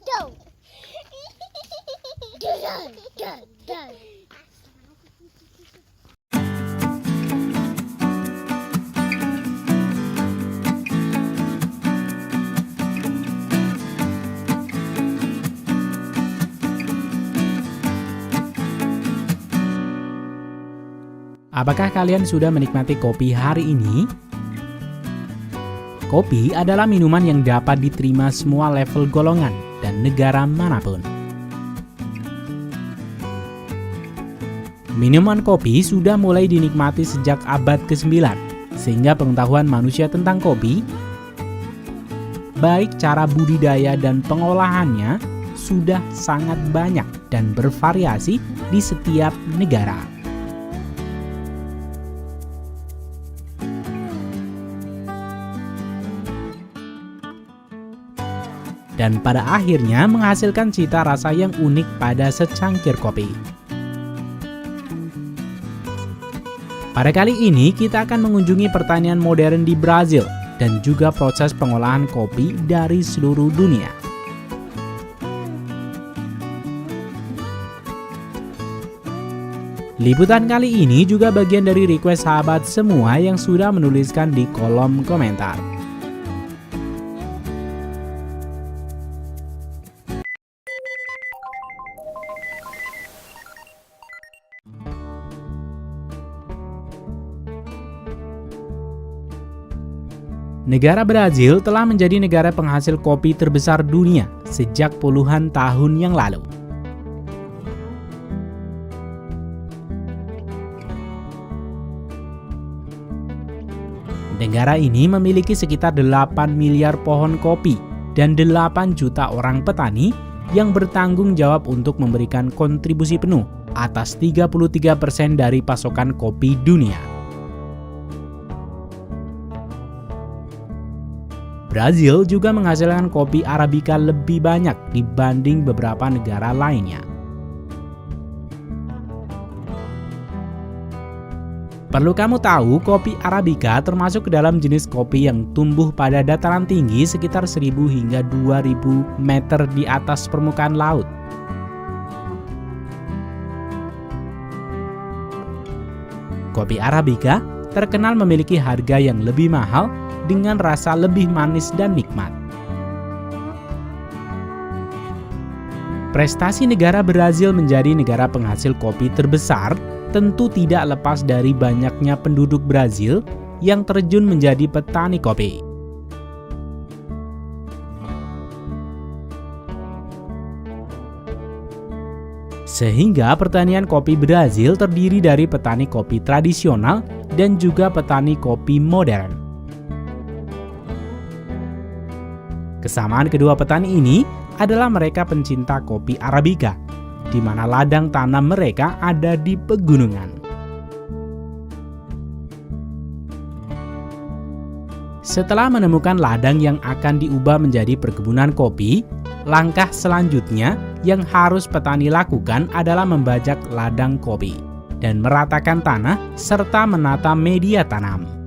Go. Go. Apakah kalian sudah menikmati kopi hari ini? Kopi adalah minuman yang dapat diterima semua level golongan dan negara manapun. Minuman kopi sudah mulai dinikmati sejak abad ke-9, sehingga pengetahuan manusia tentang kopi, baik cara budidaya dan pengolahannya, sudah sangat banyak dan bervariasi di setiap negara. Dan pada akhirnya menghasilkan cita rasa yang unik pada secangkir kopi. Pada kali ini kita akan mengunjungi pertanian modern di Brazil dan juga proses pengolahan kopi dari seluruh dunia. Liputan kali ini juga bagian dari request sahabat semua yang sudah menuliskan di kolom komentar. Negara Brazil telah menjadi negara penghasil kopi terbesar dunia sejak puluhan tahun yang lalu. Negara ini memiliki sekitar 8 miliar pohon kopi dan 8 juta orang petani yang bertanggung jawab untuk memberikan kontribusi penuh atas 33% dari pasokan kopi dunia. Brazil juga menghasilkan kopi Arabica lebih banyak dibanding beberapa negara lainnya. Perlu kamu tahu, kopi Arabica termasuk ke dalam jenis kopi yang tumbuh pada dataran tinggi sekitar 1000 hingga 2000 meter di atas permukaan laut. Kopi Arabica terkenal memiliki harga yang lebih mahal dengan rasa lebih manis dan nikmat. Prestasi negara Brazil menjadi negara penghasil kopi terbesar tentu tidak lepas dari banyaknya penduduk Brazil yang terjun menjadi petani kopi. Sehingga pertanian kopi Brazil terdiri dari petani kopi tradisional dan juga petani kopi modern. Kesamaan kedua petani ini adalah mereka pencinta kopi Arabica, di mana ladang tanam mereka ada di pegunungan. Setelah menemukan ladang yang akan diubah menjadi perkebunan kopi, langkah selanjutnya yang harus petani lakukan adalah membajak ladang kopi dan meratakan tanah serta menata media tanam.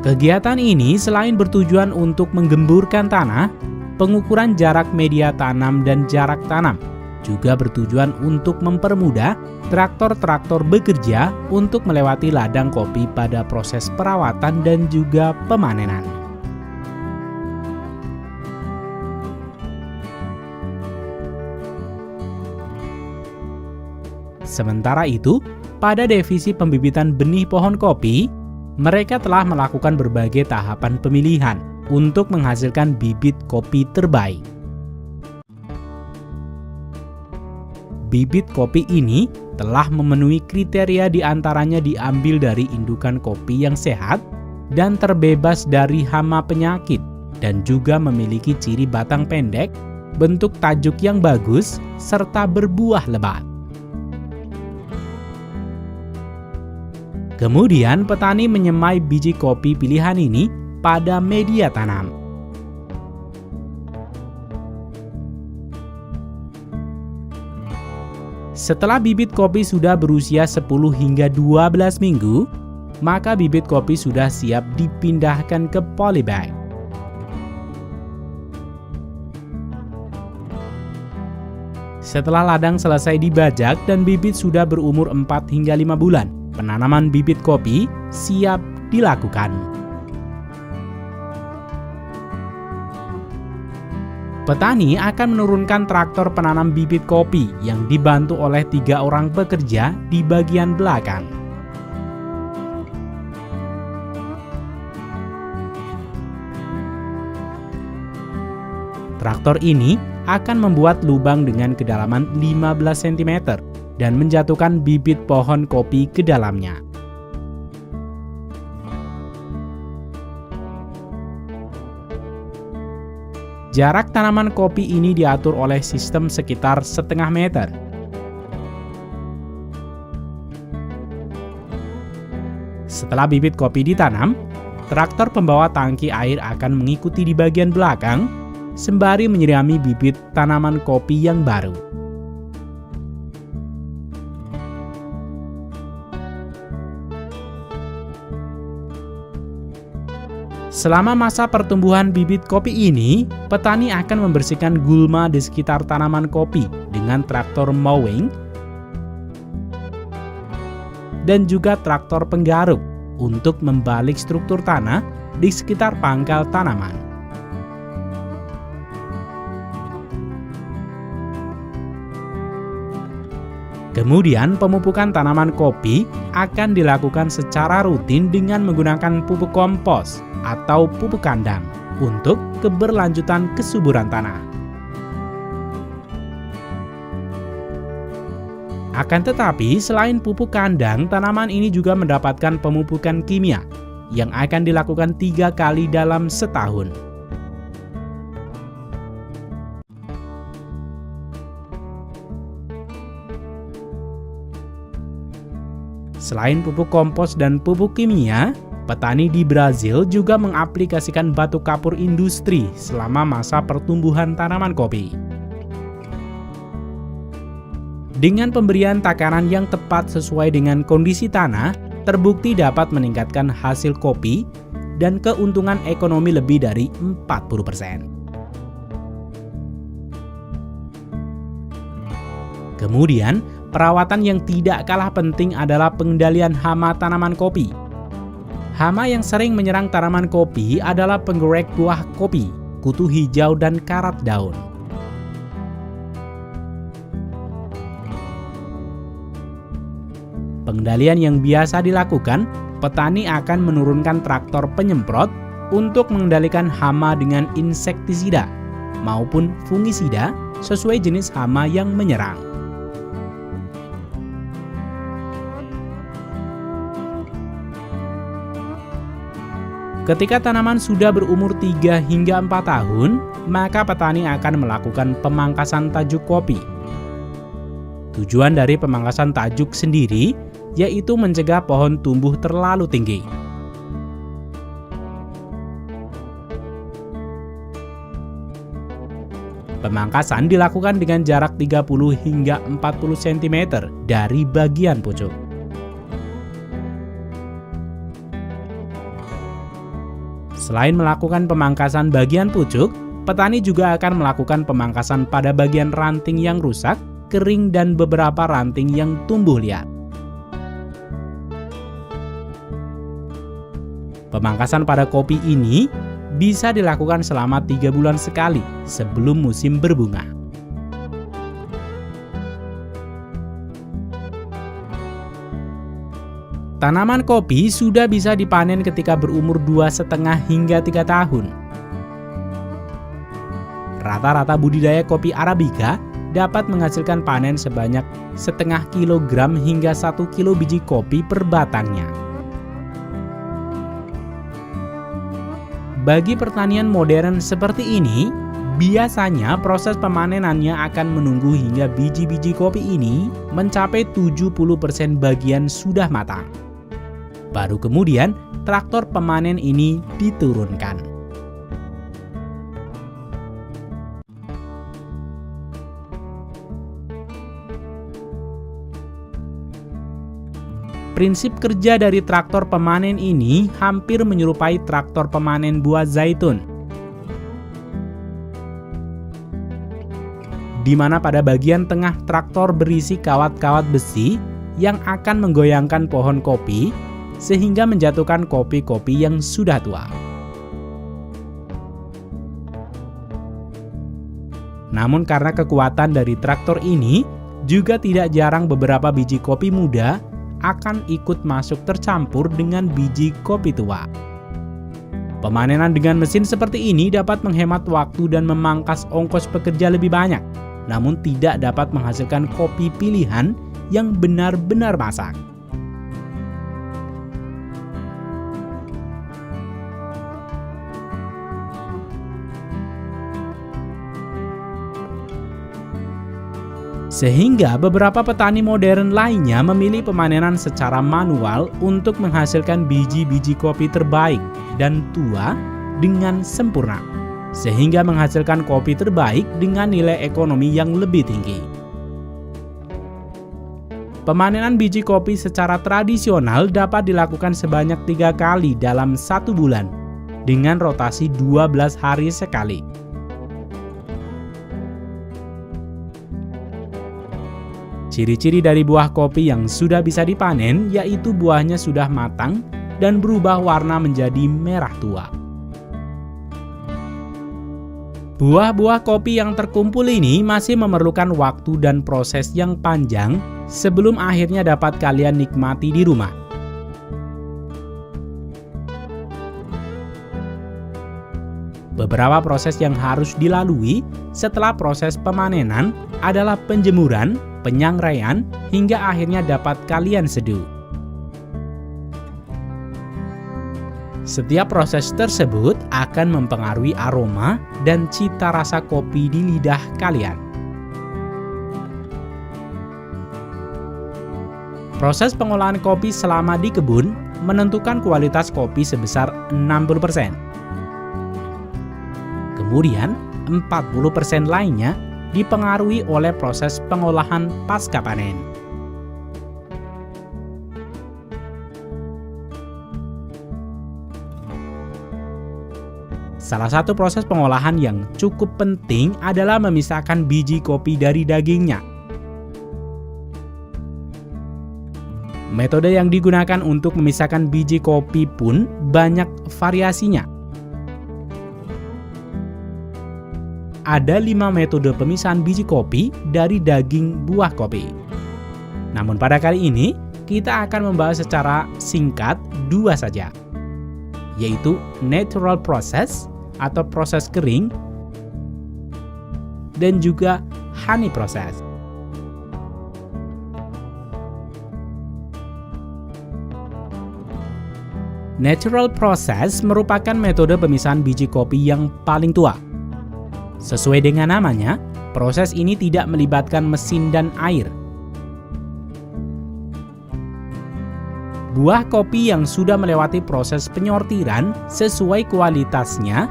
Kegiatan ini selain bertujuan untuk menggemburkan tanah, pengukuran jarak media tanam dan jarak tanam, juga bertujuan untuk mempermudah traktor-traktor bekerja untuk melewati ladang kopi pada proses perawatan dan juga pemanenan. Sementara itu, pada divisi pembibitan benih pohon kopi, mereka telah melakukan berbagai tahapan pemilihan untuk menghasilkan bibit kopi terbaik. Bibit kopi ini telah memenuhi kriteria, diantaranya diambil dari indukan kopi yang sehat dan terbebas dari hama penyakit, dan juga memiliki ciri batang pendek, bentuk tajuk yang bagus, serta berbuah lebat. Kemudian petani menyemai biji kopi pilihan ini pada media tanam. Setelah bibit kopi sudah berusia 10 hingga 12 minggu, maka bibit kopi sudah siap dipindahkan ke polybag. Setelah ladang selesai dibajak dan bibit sudah berumur 4 hingga 5 bulan, penanaman bibit kopi siap dilakukan. Petani akan menurunkan traktor penanam bibit kopi yang dibantu oleh 3 orang pekerja di bagian belakang. Traktor ini akan membuat lubang dengan kedalaman 15 cm dan menjatuhkan bibit pohon kopi ke dalamnya. Jarak tanaman kopi ini diatur oleh sistem sekitar setengah meter. Setelah bibit kopi ditanam, traktor pembawa tangki air akan mengikuti di bagian belakang sembari menyirami bibit tanaman kopi yang baru. Selama masa pertumbuhan bibit kopi ini, petani akan membersihkan gulma di sekitar tanaman kopi dengan traktor mowing dan juga traktor penggaruk untuk membalik struktur tanah di sekitar pangkal tanaman. Kemudian pemupukan tanaman kopi akan dilakukan secara rutin dengan menggunakan pupuk kompos atau pupuk kandang untuk keberlanjutan kesuburan tanah. Akan tetapi, selain pupuk kandang, tanaman ini juga mendapatkan pemupukan kimia yang akan dilakukan 3 kali dalam setahun. Selain pupuk kompos dan pupuk kimia, petani di Brazil juga mengaplikasikan batu kapur industri selama masa pertumbuhan tanaman kopi. Dengan pemberian takaran yang tepat sesuai dengan kondisi tanah, terbukti dapat meningkatkan hasil kopi dan keuntungan ekonomi lebih dari 40%. Kemudian, perawatan yang tidak kalah penting adalah pengendalian hama tanaman kopi. Hama yang sering menyerang tanaman kopi adalah penggerek buah kopi, kutu hijau, dan karat daun. Pengendalian yang biasa dilakukan, petani akan menurunkan traktor penyemprot untuk mengendalikan hama dengan insektisida maupun fungisida sesuai jenis hama yang menyerang. Ketika tanaman sudah berumur 3 hingga 4 tahun, maka petani akan melakukan pemangkasan tajuk kopi. Tujuan dari pemangkasan tajuk sendiri yaitu mencegah pohon tumbuh terlalu tinggi. Pemangkasan dilakukan dengan jarak 30 hingga 40 cm dari bagian pucuk. Selain melakukan pemangkasan bagian pucuk, petani juga akan melakukan pemangkasan pada bagian ranting yang rusak, kering, dan beberapa ranting yang tumbuh liar. Pemangkasan pada kopi ini bisa dilakukan selama 3 bulan sekali sebelum musim berbunga. Tanaman kopi sudah bisa dipanen ketika berumur 2,5 hingga 3 tahun. Rata-rata budidaya kopi Arabica dapat menghasilkan panen sebanyak 0,5 kilogram hingga 1 kilo biji kopi per batangnya. Bagi pertanian modern seperti ini, biasanya proses pemanenannya akan menunggu hingga biji-biji kopi ini mencapai 70% bagian sudah matang. Baru kemudian traktor pemanen ini diturunkan. Prinsip kerja dari traktor pemanen ini hampir menyerupai traktor pemanen buah zaitun, di mana pada bagian tengah traktor berisi kawat-kawat besi yang akan menggoyangkan pohon kopi sehingga menjatuhkan kopi-kopi yang sudah tua. Namun karena kekuatan dari traktor ini, juga tidak jarang beberapa biji kopi muda akan ikut masuk tercampur dengan biji kopi tua. Pemanenan dengan mesin seperti ini dapat menghemat waktu dan memangkas ongkos pekerja lebih banyak, namun tidak dapat menghasilkan kopi pilihan yang benar-benar masak. Sehingga beberapa petani modern lainnya memilih pemanenan secara manual untuk menghasilkan biji-biji kopi terbaik dan tua dengan sempurna, sehingga menghasilkan kopi terbaik dengan nilai ekonomi yang lebih tinggi. Pemanenan biji kopi secara tradisional dapat dilakukan sebanyak 3 kali dalam 1 bulan, dengan rotasi 12 hari sekali. Ciri-ciri dari buah kopi yang sudah bisa dipanen yaitu buahnya sudah matang dan berubah warna menjadi merah tua. Buah-buah kopi yang terkumpul ini masih memerlukan waktu dan proses yang panjang sebelum akhirnya dapat kalian nikmati di rumah. Beberapa proses yang harus dilalui setelah proses pemanenan adalah penjemuran, penyangraian, hingga akhirnya dapat kalian seduh. Setiap proses tersebut akan mempengaruhi aroma dan cita rasa kopi di lidah kalian. Proses pengolahan kopi selama di kebun menentukan kualitas kopi sebesar 60%. Kemudian 40% lainnya dipengaruhi oleh proses pengolahan pasca panen. Salah satu proses pengolahan yang cukup penting adalah memisahkan biji kopi dari dagingnya. Metode yang digunakan untuk memisahkan biji kopi pun banyak variasinya. Ada 5 metode pemisahan biji kopi dari daging buah kopi. Namun pada kali ini, kita akan membahas secara singkat 2 saja, yaitu natural process atau proses kering, dan juga honey process. Natural process merupakan metode pemisahan biji kopi yang paling tua. Sesuai dengan namanya, proses ini tidak melibatkan mesin dan air. Buah kopi yang sudah melewati proses penyortiran sesuai kualitasnya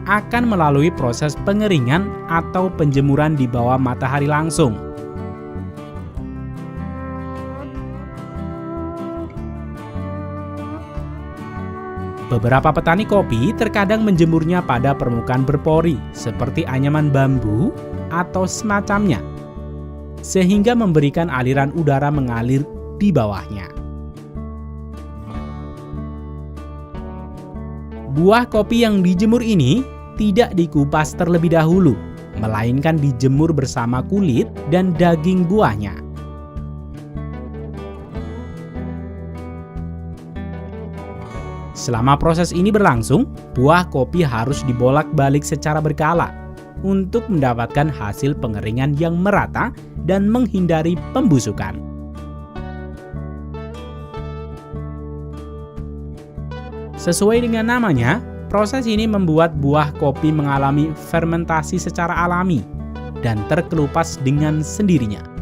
akan melalui proses pengeringan atau penjemuran di bawah matahari langsung. Beberapa petani kopi terkadang menjemurnya pada permukaan berpori seperti anyaman bambu atau semacamnya, sehingga memberikan aliran udara mengalir di bawahnya. Buah kopi yang dijemur ini tidak dikupas terlebih dahulu, melainkan dijemur bersama kulit dan daging buahnya. Selama proses ini berlangsung, buah kopi harus dibolak-balik secara berkala untuk mendapatkan hasil pengeringan yang merata dan menghindari pembusukan. Sesuai dengan namanya, proses ini membuat buah kopi mengalami fermentasi secara alami dan terkelupas dengan sendirinya.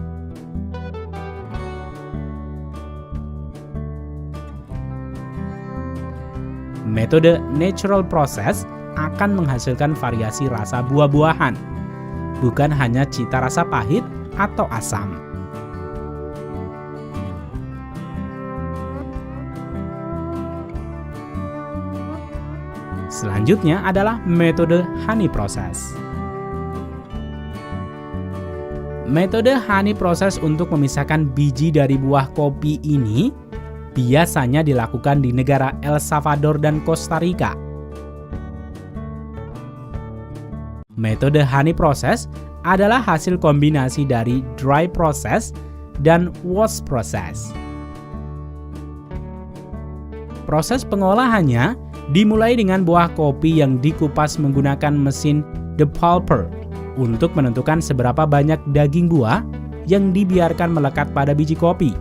Metode natural process akan menghasilkan variasi rasa buah-buahan, bukan hanya cita rasa pahit atau asam. Selanjutnya adalah metode honey process. Metode honey process untuk memisahkan biji dari buah kopi ini biasanya dilakukan di negara El Salvador dan Costa Rica. Metode honey process adalah hasil kombinasi dari dry process dan wash process. Proses pengolahannya dimulai dengan buah kopi yang dikupas menggunakan mesin depulper untuk menentukan seberapa banyak daging buah yang dibiarkan melekat pada biji kopi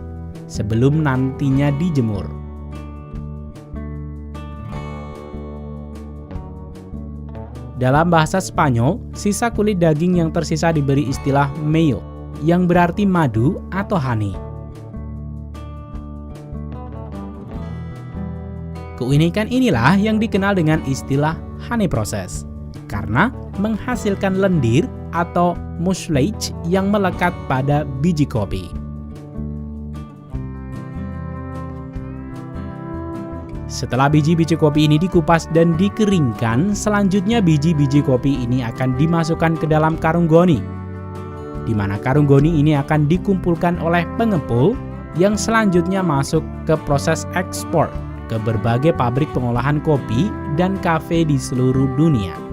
sebelum nantinya dijemur. Dalam bahasa Spanyol, sisa kulit daging yang tersisa diberi istilah meo, yang berarti madu atau honey. Keunikan inilah yang dikenal dengan istilah honey process, karena menghasilkan lendir atau mucilage yang melekat pada biji kopi. Setelah biji-biji kopi ini dikupas dan dikeringkan, selanjutnya biji-biji kopi ini akan dimasukkan ke dalam karung goni, di mana karung goni ini akan dikumpulkan oleh pengepul yang selanjutnya masuk ke proses ekspor ke berbagai pabrik pengolahan kopi dan kafe di seluruh dunia.